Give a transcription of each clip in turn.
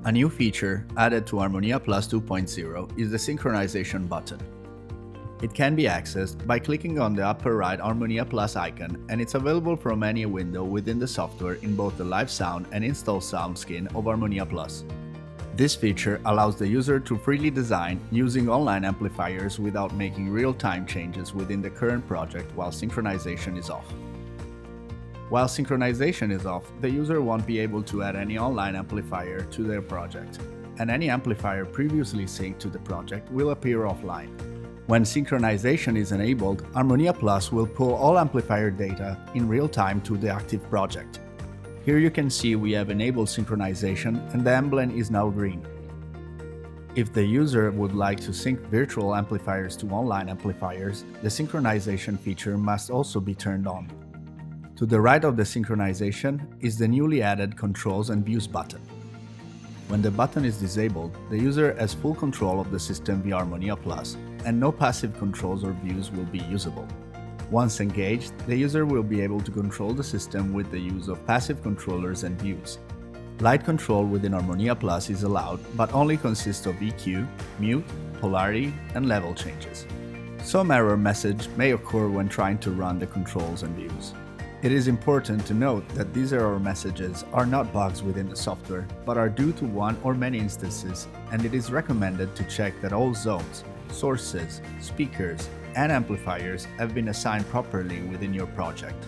A new feature added to ArmoníaPlus 2.0 is the Synchronization button. It can be accessed by clicking on the upper right ArmoníaPlus icon, and it's available from any window within the software in both the live sound and install sound skin of ArmoníaPlus. This feature allows the user to freely design using online amplifiers without making real-time changes within the current project while synchronization is off. While synchronization is off, the user won't be able to add any online amplifier to their project, and any amplifier previously synced to the project will appear offline. When synchronization is enabled, ArmoníaPlus will pull all amplifier data in real time to the active project. Here you can see we have enabled synchronization and the emblem is now green. If the user would like to sync virtual amplifiers to online amplifiers, the synchronization feature must also be turned on. To the right of the synchronization is the newly added Controls and Views button. When the button is disabled, the user has full control of the system via ArmoníaPlus, and no passive controls or views will be usable. Once engaged, the user will be able to control the system with the use of passive controllers and views. Light control within ArmoníaPlus is allowed, but only consists of EQ, mute, polarity, and level changes. Some error message may occur when trying to run the controls and views. It is important to note that these error messages are not bugs within the software, but are due to one or many instances, and it is recommended to check that all zones, sources, speakers, and amplifiers have been assigned properly within your project.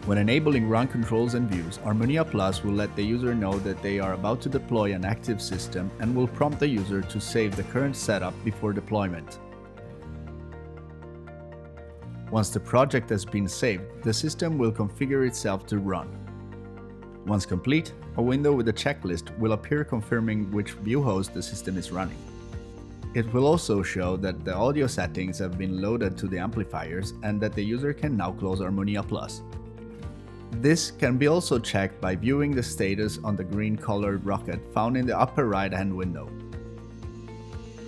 When enabling Run Controls and Views, ArmoníaPlus will let the user know that they are about to deploy an active system and will prompt the user to save the current setup before deployment. Once the project has been saved, the system will configure itself to run. Once complete, a window with a checklist will appear confirming which view host the system is running. It will also show that the audio settings have been loaded to the amplifiers and that the user can now close ArmoníaPlus. This can be also checked by viewing the status on the green colored rocket found in the upper right-hand window.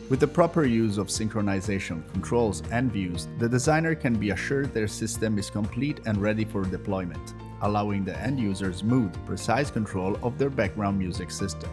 With the proper use of synchronization, controls, and views, the designer can be assured their system is complete and ready for deployment, allowing the end user smooth, precise control of their background music system.